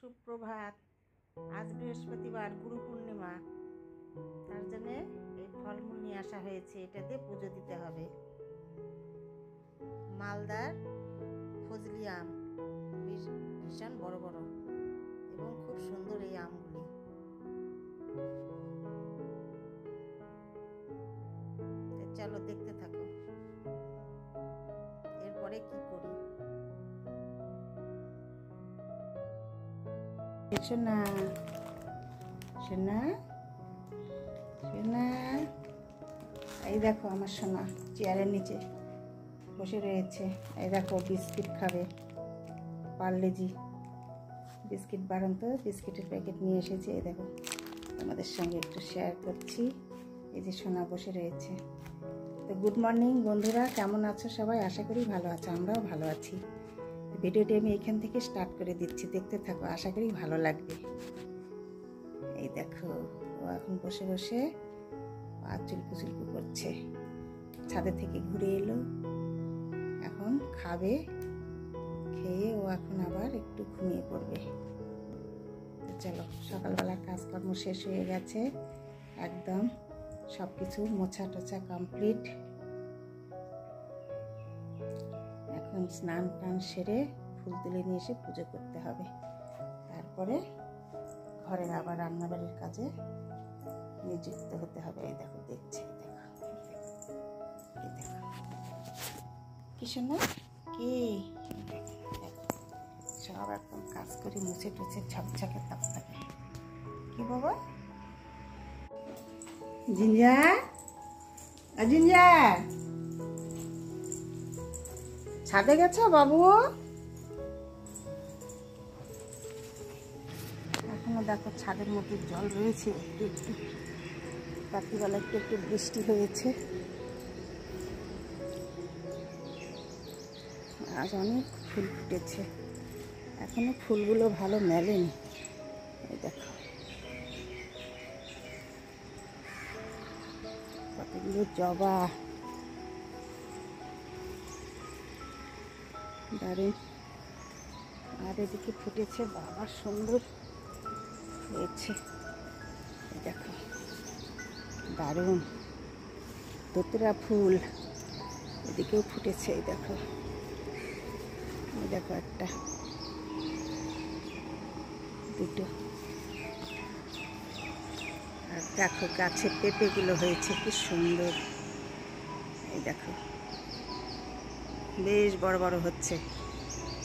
সুপ্রভাত। আজ বৃহস্পতিবার, গুরু পূর্ণিমা, তার জন্য এই ফলমূল নিয়ে আসা হয়েছে। এটাতে পুজো দিতে হবে। মালদার ফজলি আম, ভীষণ বড় বড় এবং খুব সুন্দর এই আমগুলি। চলো দেখতে থাকো, এরপরে কি করি। সোনা সোনা সোনা, এই দেখো আমার সোনা চেয়ারের নিচে বসে রয়েছে। এই দেখো বিস্কিট খাবে, পার্লেজি বিস্কিট। বারণ তো, বিস্কিটের প্যাকেট নিয়ে এসেছি। এই দেখো তোমাদের সঙ্গে একটু শেয়ার করছি। এই যে সোনা বসে রয়েছে। তো গুড মর্নিং বন্ধুরা, কেমন আছো সবাই? আশা করি ভালো আছো, আমরাও ভালো আছি। ভিডিওটি আমি এখান থেকে স্টার্ট করে দিচ্ছি, দেখতে থাকো, আশা করি ভালো লাগবে। এই দেখো ও এখন বসে বসে পা চুলকু চুলকু করছে। ছাদে থেকে ঘুরে এলো, এখন খাবে। খেয়ে ও এখন আবার একটু ঘুমিয়ে পড়বে। তো চলো, সকালবেলার কাজকর্ম শেষ হয়ে গেছে, একদম সব কিছু মোছা টোছা কমপ্লিট। এখন স্নান টান সেরে ফুল তুলে নিয়ে এসে পুজো করতে হবে। তারপরে ঘরের আবার রান্নাবাড়ির কাজে নিযুক্ত হতে হবে। এই দেখো দেখছি, এই দেখো কি শোনা কি সব একদম কাজ করে মুছে টুছে ঝকঝকে তকতকে। কি বাবা জিঞ্জা, জিঞ্জা ছাদে গেছো বাবু? এখনো দেখো ছাদের মধ্যে জল রয়েছে একটু একটু। রাত্রিবেলা একটু একটু বৃষ্টি হয়েছে। আজ অনেক ফুল ফুটেছে, এখনো ফুলগুলো ভালো মেলেনি। এই দেখো কতগুলো জবা, দারুণ। আর এদিকে ফুটেছে, বাবা সুন্দর হয়েছে। দেখো দারুণ দোতরা ফুল এদিকেও ফুটেছে। এই দেখো, এই দেখো একটা দুটো। আর দেখো গাছে পেঁপেগুলো হয়েছে কি সুন্দর। এই দেখো বেশ বড় বড় হচ্ছে।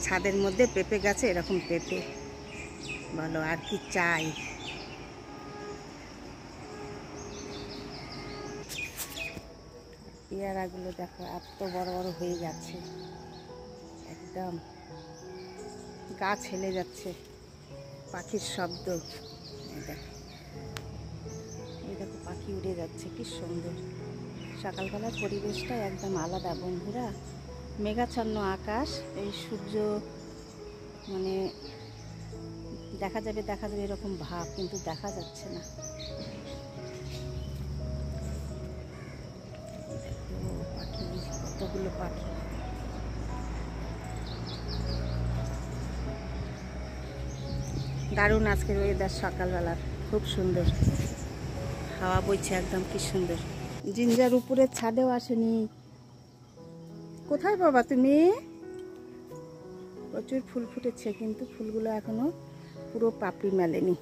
ছাদের মধ্যে পেঁপে গাছে এরকম পেঁপে, বলো আর কি চাই। পেয়ারাগুলো দেখো এত বড় বড় হয়ে যাচ্ছে, একদম গাছ হেলে যাচ্ছে। পাখির শব্দ, এই দেখো পাখি উড়ে যাচ্ছে, কি সুন্দর। সকালবেলার পরিবেশটা একদম আলাদা বন্ধুরা। মেঘাচ্ছন্ন আকাশ, এই সূর্য মানে দেখা যাবে এরকম ভাব, কিন্তু দেখা যাচ্ছে না। পাখি, কতগুলো পাখি। দারুণ আজকের ওয়েদার, সকালবেলার খুব সুন্দর হাওয়া বইছে, একদম কি সুন্দর। জিঞ্জার উপরের ছাদেও আসেনি। কোথায় বাবা তুমি? প্রচুর ফুল ফুটেছে, কিন্তু ফুলগুলো এখনো পুরো পাপড়ি মেলেনি।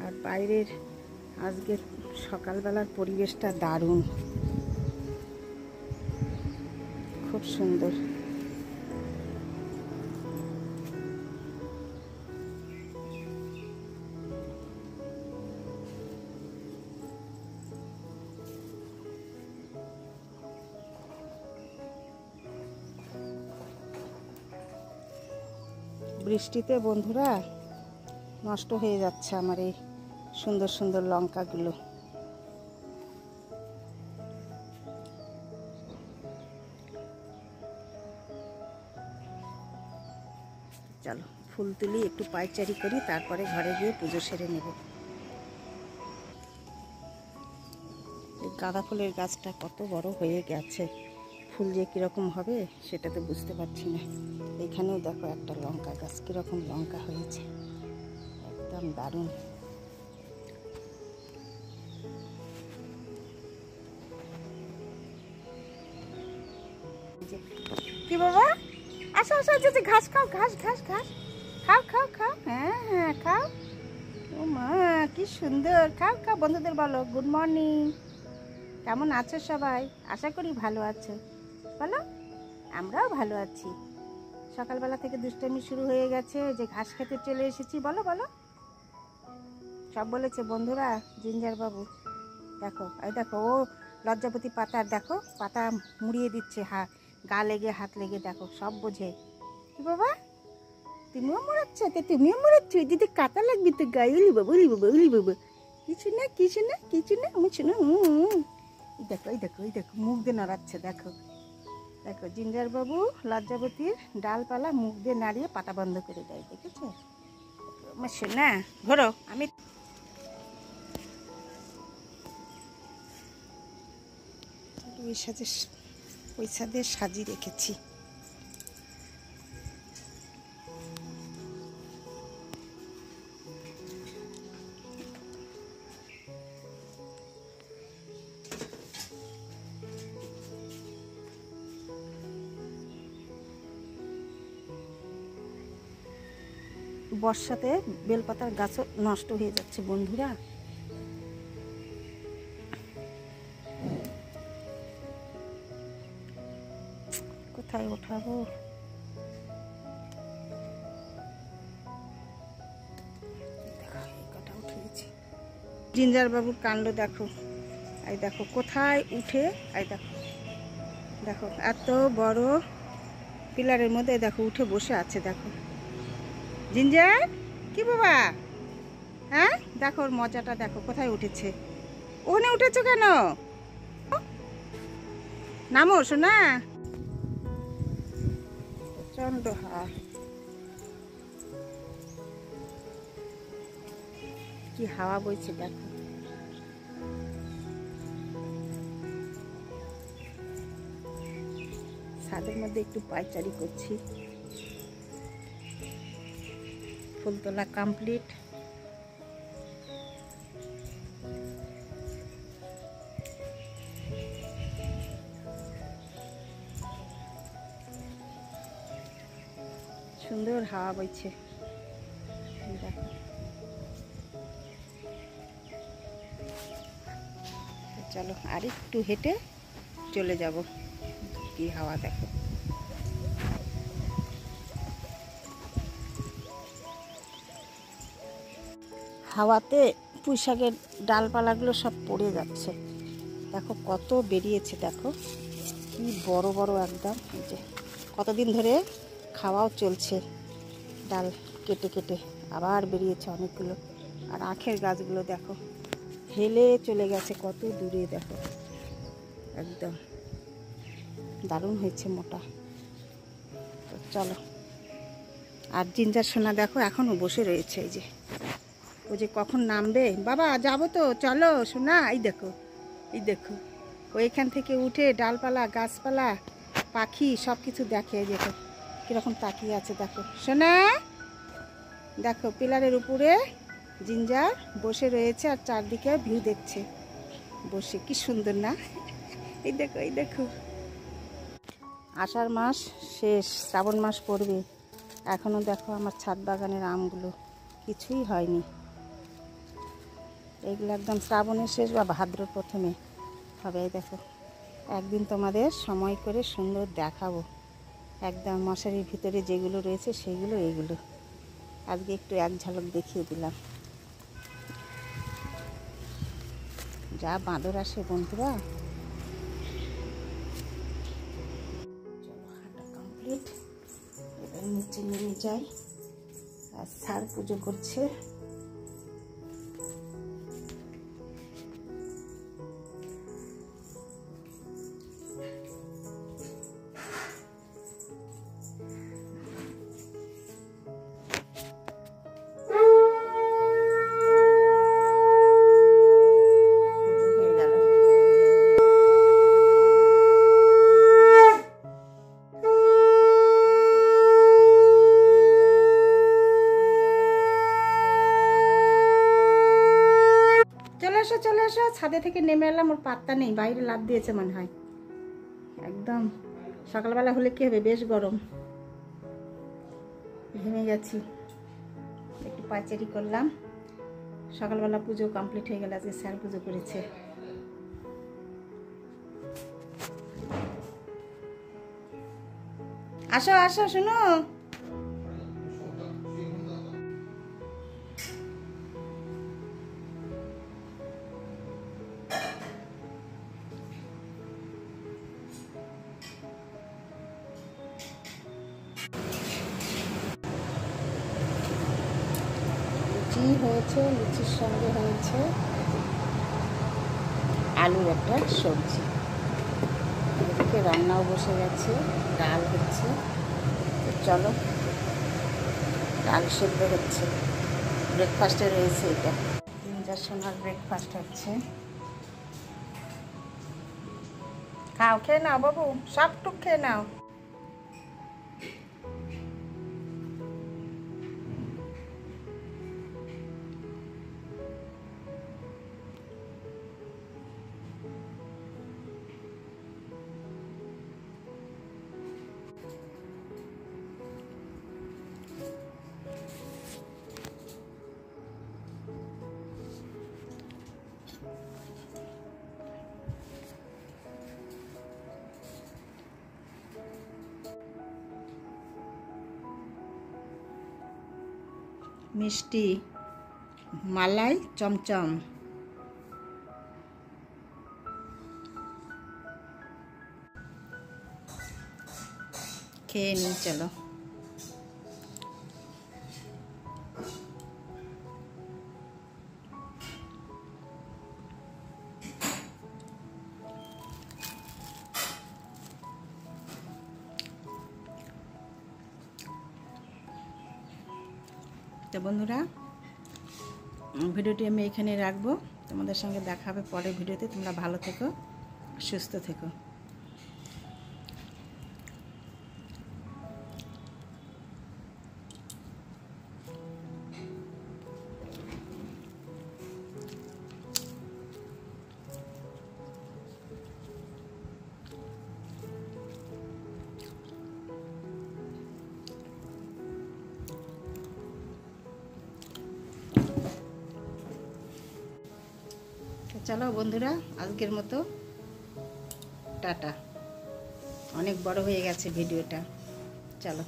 আর বাইরের আজকের সকালবেলার পরিবেশটা দারুণ, খুব সুন্দর। বৃষ্টিতে বন্ধুরা নষ্ট হয়ে যাচ্ছে আমার এই সুন্দর সুন্দর লঙ্কাগুলো। চলো ফুল তুলি, একটু পাইচারি করি, তারপরে ঘরে গিয়ে পুজো সেরে নেব। গাঁদা ফুলের গাছটা কত বড় হয়ে গেছে, ফুল যে কীরকম হবে সেটা তো বুঝতে পারছি না। এখানেও দেখো একটা লঙ্কা গাছ, কীরকম লঙ্কা হয়েছে, একদম দারুণ। কি বাবা, আসো আসো, যে ঘাস খাও, ঘাস ঘাস ঘাস খাও খাও খাও, হ্যাঁ হ্যাঁ খাও। ও মা কি সুন্দর, খাও খাও। বন্ধুদের বলো গুড মর্নিং, কেমন আছো সবাই? আশা করি ভালো আছো। বলো আমরাও ভালো আছি। সকালবেলা থেকে দুষ্টামি শুরু হয়ে গেছে, যে ঘাস খেতে চলে এসেছি। বলো বলো, সব বলেছে বন্ধুরা। জিঞ্জার বাবু দেখো, এই দেখো ও লজ্জাপতি পাতার দেখো পাতা মুড়িয়ে দিচ্ছে, গা লেগে হাত লেগে, দেখো সব বোঝে। কি বাবা তুমিও মুড়াচ্ছ? তুমিও মুড়াচ্ছ? যদি কাটা লাগবে তো গায়ে। উলি বাবু উলি বাবু উলি বাবু, কিছু না কিছু না কিছু না মুছো না। দেখো এই দেখো এই দেখো মুখ দিয়ে নাড়াচ্ছে, দেখো দেখো জিঞ্জার বাবু লজ্জাপতির ডালপালা মুখ দিয়ে নাড়িয়ে পাতা বন্ধ করে দেয়, দেখেছো? আমার শোনা ঘোরো। আমি ওই সাথে সাজিয়ে রেখেছি। বর্ষাতে বেলপাতার গাছও নষ্ট হয়ে যাচ্ছে বন্ধুরা। কোথায় ওঠাবো? জিঞ্জার বাবুর কাণ্ড দেখো, এই দেখো কোথায় উঠে, এই দেখো দেখো এত বড় পিলারের মধ্যে দেখো উঠে বসে আছে। দেখো জিঞ্জার, কি বাবা, হ্যাঁ দেখো ওর মজাটা দেখো, কোথায় উঠেছে। ওখানে উঠেছো কেন? নামো শোনা। প্রচন্ড হাওয়া, কি হাওয়া বইছে দেখো। ছাদের মধ্যে একটু পায়চারি করছি। ফুল তোলা কমপ্লিট। সুন্দর হাওয়া বইছে দেখো। চলো আর একটু হেঁটে চলে যাব। কি হাওয়া দেখো। হাওয়াতে পুঁইশাকের ডালপালাগুলো সব পড়ে যাচ্ছে। দেখো কত বেরিয়েছে, দেখো কি বড় বড় একদম। এই যে কতদিন ধরে খাওয়াও চলছে, ডাল কেটে কেটে আবার বেরিয়েছে অনেকগুলো। আর আখের গাছগুলো দেখো হেলে চলে গেছে কত দূরে, দেখো একদম দারুণ হয়েছে মোটা। তো চলো। আর জিঞ্জার সোনা দেখো এখনও বসে রয়েছে, এই যে ও যে কখন নামবে। বাবা যাবো তো, চলো সোনা। এই দেখো এই দেখো ও এখান থেকে উঠে ডালপালা গাছপালা পাখি সব কিছু দেখে। দেখো কীরকম তাকিয়ে আছে, দেখো সোনা। দেখো পিলারের উপরে জিঞ্জার বসে রয়েছে আর চারদিকে ভিউ দেখছে বসে, কি সুন্দর না? এই দেখো এই দেখো। আষাঢ় মাস শেষ, শ্রাবণ মাস পড়বে, এখনও দেখো আমার ছাদ বাগানের আমগুলো কিছুই হয়নি। এগুলো একদম শ্রাবণের শেষ বা ভাদ্রর প্রথমে হবে। এই দেখো একদিন তোমাদের সময় করে সুন্দর দেখাবো, একদম মশারির ভিতরে যেগুলো রয়েছে সেগুলো এইগুলো। আজকে একটু এক ঝলক দেখিয়ে দিলাম। যা বাঁদর আসে বন্ধুরা। চলো হাঁটা কমপ্লিট, এবার নিচে নেমে যাই। আর স্যার পুজো করছে। ছাদে থেকে নেমে এলাম, ওর পাত্তা নেই, বাইরে লাফ দিয়েছে মনে হয়। একদম সকালবেলা হলে কি হবে, বেশ গরম, ঘেমে গেছি। একটু পায়চারি করলাম। সকালবেলা পুজো কমপ্লিট হয়ে গেল, আজকে স্যার পুজো করেছে। আসো আসো, শোনো লুচি হয়েছে, লুচির সঙ্গে হয়েছে আলুর একটা সবজি। এদিকে রান্নাও বসে গেছে, ডাল হচ্ছে। চলো, ডাল সেদ্ধ হচ্ছে, ব্রেকফাস্টে রয়েছে এটা। 3-4 সোনার ব্রেকফাস্ট হচ্ছে। খাও, খেয়ে নাও বাবু, সবটুক খেয়ে নাও। মিষ্টি মালাই চমচম, খেয়ে নিই চলো। তো বন্ধুরা, ভিডিওটি আমি এখানে রাখবো। তোমাদের সঙ্গে দেখা হবে পরের ভিডিওতে। তোমরা ভালো থেকো, সুস্থ থেকো। চলো বন্ধুরা, আজকের মতো টাটা। অনেক বড় হয়ে গেছে ভিডিওটা, চলো।